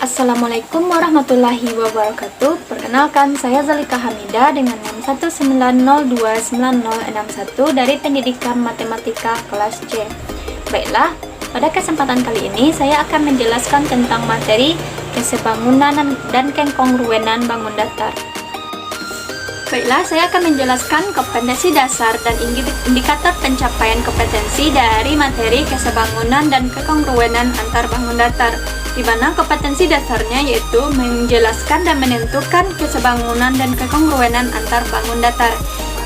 Assalamualaikum warahmatullahi wabarakatuh. Perkenalkan, saya Zalika Hamidah dengan NIM 190296061 dari Pendidikan Matematika kelas C. Baiklah, pada kesempatan kali ini saya akan menjelaskan tentang materi kesebangunan dan kekongruenan bangun datar. Baiklah, saya akan menjelaskan kompetensi dasar dan indikator pencapaian kompetensi dari materi kesebangunan dan kekongruenan antar bangun datar, di mana kompetensi dasarnya yaitu menjelaskan dan menentukan kesebangunan dan kekongruenan antar bangun datar,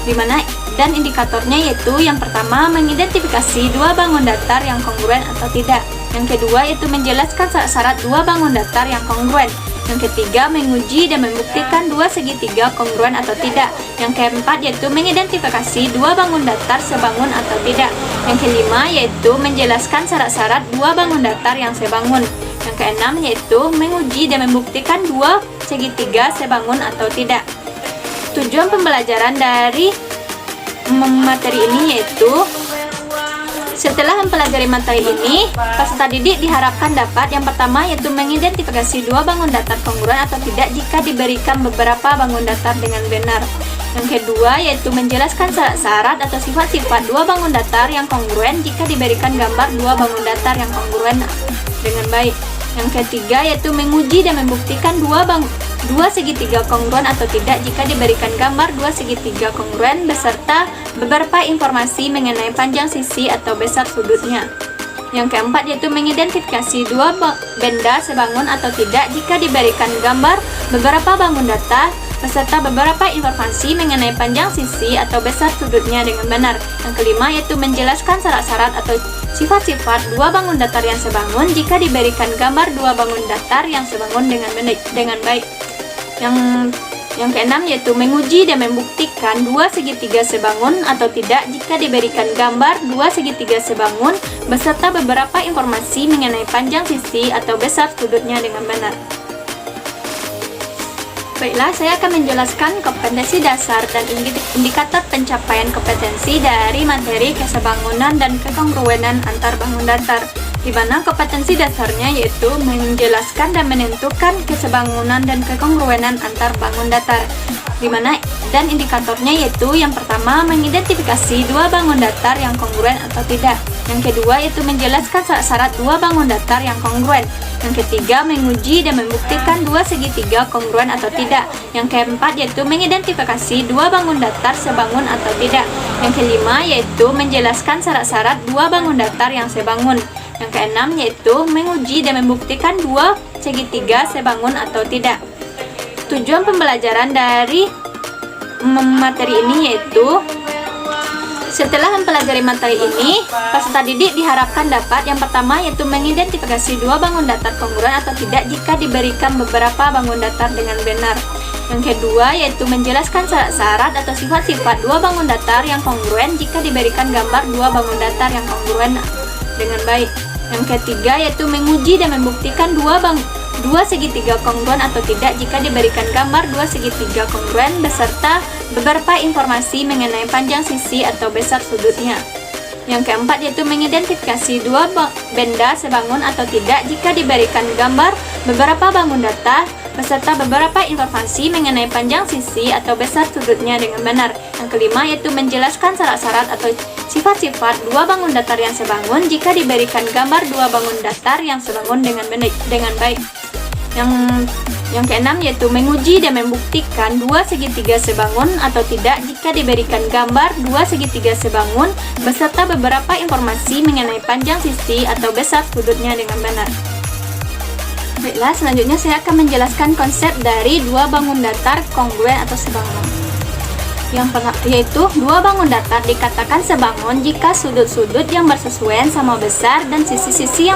di mana dan indikatornya yaitu yang pertama mengidentifikasi dua bangun datar yang kongruen atau tidak, yang kedua yaitu menjelaskan syarat dua bangun datar yang kongruen, yang ketiga menguji dan membuktikan dua segitiga kongruen atau tidak, yang keempat yaitu mengidentifikasi dua bangun datar sebangun atau tidak, yang kelima yaitu menjelaskan syarat-syarat dua bangun datar yang sebangun, yang keenam yaitu menguji dan membuktikan dua segitiga sebangun atau tidak. Tujuan pembelajaran dari materi ini yaitu setelah mempelajari materi ini, peserta didik diharapkan dapat yang pertama yaitu mengidentifikasi dua bangun datar kongruen atau tidak jika diberikan beberapa bangun datar dengan benar. Yang kedua yaitu menjelaskan syarat-syarat atau sifat-sifat dua bangun datar yang kongruen jika diberikan gambar dua bangun datar yang kongruen dengan baik. Yang ketiga yaitu menguji dan membuktikan dua segitiga kongruen atau tidak jika diberikan gambar dua segitiga kongruen beserta beberapa informasi mengenai panjang sisi atau besar sudutnya. Yang keempat yaitu mengidentifikasi dua benda sebangun atau tidak jika diberikan gambar beberapa bangun datar beserta beberapa informasi mengenai panjang sisi atau besar sudutnya dengan benar. Yang kelima yaitu menjelaskan syarat-syarat atau sifat-sifat dua bangun datar yang sebangun jika diberikan gambar dua bangun datar yang sebangun dengan baik. Yang keenam yaitu menguji dan membuktikan dua segitiga sebangun atau tidak jika diberikan gambar dua segitiga sebangun beserta beberapa informasi mengenai panjang sisi atau besar sudutnya dengan benar. Baiklah, saya akan menjelaskan kompetensi dasar dan indikator pencapaian kompetensi dari materi kesebangunan dan kekongruenan antar bangun datar, di mana kompetensi dasarnya yaitu menjelaskan dan menentukan kesebangunan dan kekongruenan antar bangun datar, di mana dan indikatornya yaitu yang pertama mengidentifikasi dua bangun datar yang kongruen atau tidak, yang kedua yaitu menjelaskan syarat dua bangun datar yang kongruen, yang ketiga menguji dan membuktikan dua segitiga kongruen atau tidak, yang keempat yaitu mengidentifikasi dua bangun datar sebangun atau tidak, yang kelima yaitu menjelaskan syarat-syarat dua bangun datar yang sebangun, yang keenam yaitu menguji dan membuktikan dua segitiga sebangun atau tidak. Tujuan pembelajaran dari materi ini yaitu setelah mempelajari materi ini, peserta didik diharapkan dapat yang pertama yaitu mengidentifikasi dua bangun datar kongruen atau tidak jika diberikan beberapa bangun datar dengan benar. Yang kedua yaitu menjelaskan syarat-syarat atau sifat-sifat dua bangun datar yang kongruen jika diberikan gambar dua bangun datar yang kongruen dengan baik. Yang ketiga yaitu menguji dan membuktikan dua segitiga kongruen atau tidak jika diberikan gambar dua segitiga kongruen beserta beberapa informasi mengenai panjang sisi atau besar sudutnya. Yang keempat yaitu mengidentifikasi dua benda sebangun atau tidak jika diberikan gambar beberapa bangun datar beserta beberapa informasi mengenai panjang sisi atau besar sudutnya dengan benar. Yang kelima yaitu menjelaskan syarat-syarat atau sifat-sifat dua bangun datar yang sebangun jika diberikan gambar dua bangun datar yang sebangun dengan baik. Yang keenam yaitu menguji dan membuktikan dua segitiga sebangun atau tidak jika diberikan gambar dua segitiga sebangun beserta beberapa informasi mengenai panjang sisi atau besar sudutnya dengan benar. Baiklah, selanjutnya saya akan menjelaskan konsep dari dua bangun datar kongruen atau sebangun. Yang pertama yaitu dua bangun datar dikatakan sebangun jika sudut-sudut yang bersesuaian sama besar dan sisi-sisi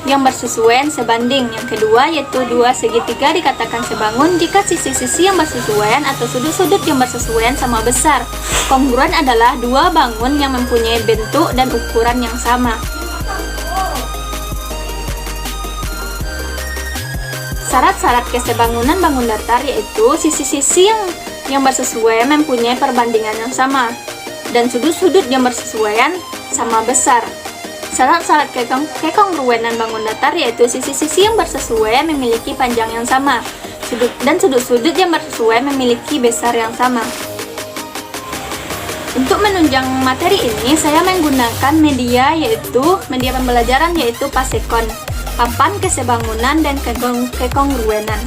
yang bersesuaian sebanding. Yang kedua yaitu dua segitiga dikatakan sebangun jika sisi-sisi yang bersesuaian atau sudut-sudut yang bersesuaian sama besar. Kongruen adalah dua bangun yang mempunyai bentuk dan ukuran yang sama. Syarat-syarat kesebangunan bangun datar yaitu sisi-sisi yang bersesuaian mempunyai perbandingan yang sama dan sudut-sudut yang bersesuaian sama besar. Syarat-syarat kekongruenan bangun datar yaitu sisi-sisi yang bersesuaian memiliki panjang yang sama, dan sudut-sudut yang bersesuaian memiliki besar yang sama. Untuk menunjang materi ini, saya menggunakan media pembelajaran yaitu Pasekon, papan kesebangunan dan kekongruenan.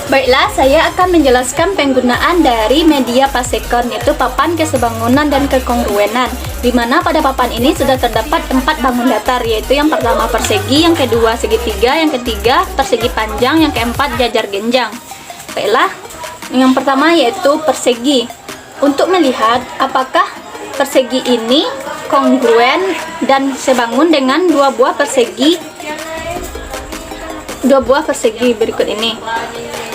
Baiklah, saya akan menjelaskan penggunaan dari media Pasekon, yaitu papan kesebangunan dan kekongruenan, di mana pada papan ini sudah terdapat 4 bangun datar, yaitu yang pertama persegi, yang kedua segitiga, yang ketiga persegi panjang, yang keempat jajar genjang. Baiklah, yang pertama yaitu persegi. Untuk melihat apakah persegi ini kongruen dan sebangun dengan dua buah persegi berikut ini.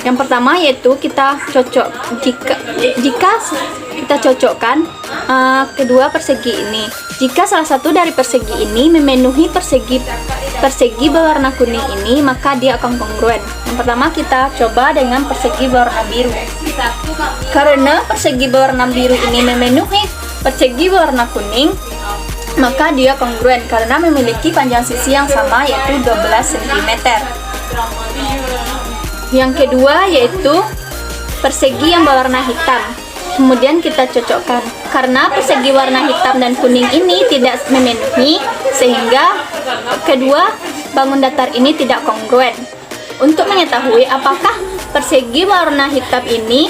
Yang pertama yaitu kita cocok, jika kita cocokkan kedua persegi ini. Jika salah satu dari persegi ini memenuhi persegi berwarna kuning ini, maka dia akan kongruen. Yang pertama kita coba dengan persegi berwarna biru. Karena persegi berwarna biru ini memenuhi persegi berwarna kuning, maka dia kongruen karena memiliki panjang sisi yang sama yaitu 12 cm. Yang kedua yaitu persegi yang berwarna hitam. Kemudian kita cocokkan. Karena persegi warna hitam dan kuning ini tidak memenuhi, sehingga kedua bangun datar ini tidak kongruen. Untuk mengetahui apakah persegi warna hitam ini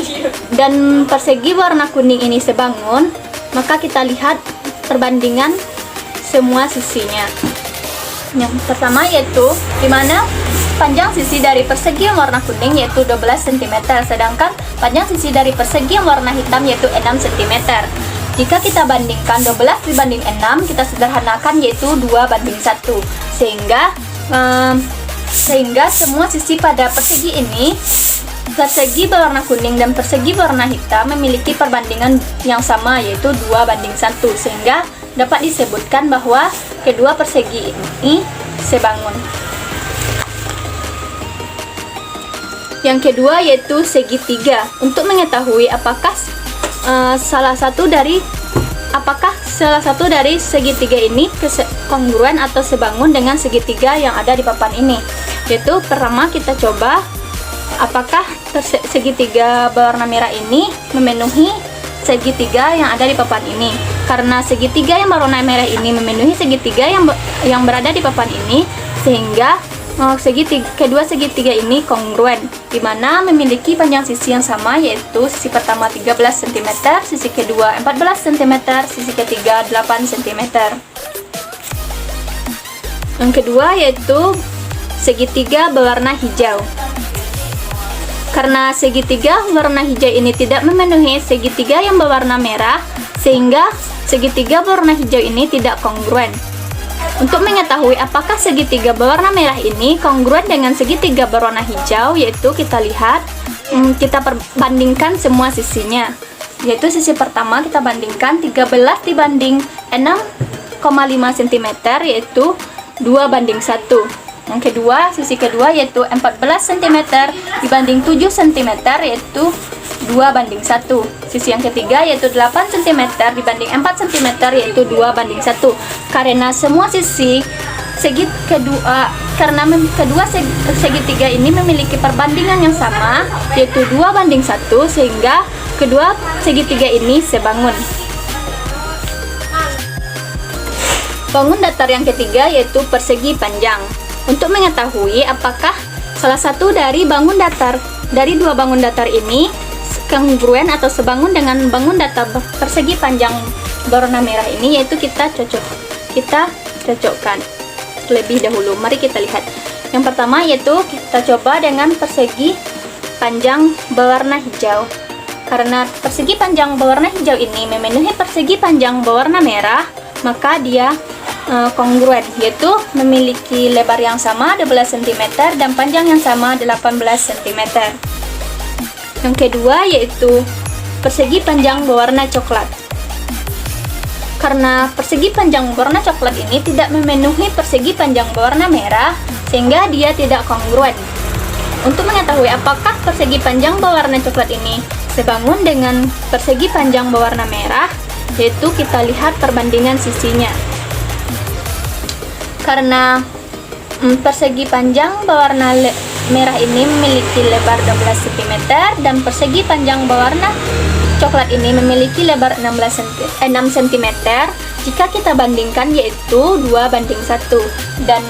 dan persegi warna kuning ini sebangun, maka kita lihat perbandingan semua sisinya. Yang pertama yaitu di mana panjang sisi dari persegi yang warna kuning yaitu 12 cm, sedangkan panjang sisi dari persegi yang warna hitam yaitu 6 cm. Jika kita bandingkan 12 dibanding 6, kita sederhanakan yaitu 2:1, sehingga semua sisi pada persegi ini, persegi berwarna kuning dan persegi berwarna hitam, memiliki perbandingan yang sama yaitu 2:1, sehingga dapat disebutkan bahwa kedua persegi ini sebangun. Yang kedua yaitu segitiga. Untuk mengetahui apakah salah satu dari segitiga ini kongruen atau sebangun dengan segitiga yang ada di papan ini, yaitu pertama kita coba apakah segitiga berwarna merah ini memenuhi segitiga yang ada di papan ini. Karena segitiga yang berwarna merah ini memenuhi segitiga yang berada di papan ini, sehingga kedua segitiga ini kongruen, di mana memiliki panjang sisi yang sama yaitu sisi pertama 13 cm, sisi kedua 14 cm, sisi ketiga 8 cm. Yang kedua yaitu segitiga berwarna hijau. Karena segitiga berwarna hijau ini tidak memenuhi segitiga yang berwarna merah, sehingga segitiga berwarna hijau ini tidak kongruen. Untuk mengetahui apakah segitiga berwarna merah ini kongruen dengan segitiga berwarna hijau, yaitu kita lihat, kita perbandingkan semua sisinya. Yaitu sisi pertama kita bandingkan 13 dibanding 6,5 cm, yaitu 2:1. Yang kedua, sisi kedua yaitu 14 cm dibanding 7 cm, yaitu 2:1. Sisi yang ketiga yaitu 8 cm dibanding 4 cm, yaitu 2:1. Karena semua sisi kedua segitiga ini memiliki perbandingan yang sama yaitu 2:1, sehingga kedua segitiga ini sebangun. Bangun datar yang ketiga yaitu persegi panjang. Untuk mengetahui apakah salah satu dari dua bangun datar ini kongruen atau sebangun dengan bangun datar persegi panjang berwarna merah ini, yaitu kita cocokkan terlebih dahulu. Mari kita lihat. Yang pertama yaitu kita coba dengan persegi panjang berwarna hijau. Karena persegi panjang berwarna hijau ini memenuhi persegi panjang berwarna merah, maka dia kongruen, yaitu memiliki lebar yang sama 12 cm dan panjang yang sama 18 cm. Yang kedua yaitu persegi panjang berwarna coklat. Karena persegi panjang berwarna coklat ini tidak memenuhi persegi panjang berwarna merah, sehingga dia tidak kongruen. Untuk mengetahui apakah persegi panjang berwarna coklat ini sebangun dengan persegi panjang berwarna merah, yaitu kita lihat perbandingan sisinya. Karena persegi panjang berwarna merah ini memiliki lebar 12 cm dan persegi panjang berwarna coklat ini memiliki lebar 6 cm. Jika kita bandingkan yaitu 2:1, dan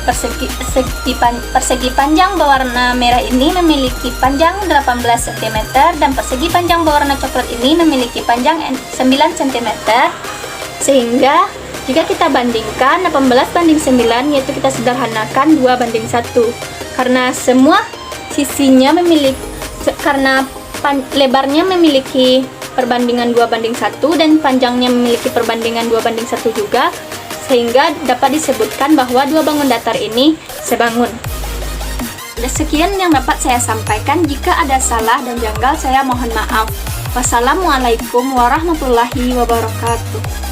persegi panjang berwarna merah ini memiliki panjang 18 cm dan persegi panjang berwarna coklat ini memiliki panjang 9 cm. Sehingga jika kita bandingkan 18:9, yaitu kita sederhanakan 2:1, karena semua sisinya lebarnya memiliki perbandingan 2:1 dan panjangnya memiliki perbandingan 2:1 juga, sehingga dapat disebutkan bahwa dua bangun datar ini sebangun. Sekian yang dapat saya sampaikan. Jika ada salah dan janggal, saya mohon maaf. Wassalamualaikum warahmatullahi wabarakatuh.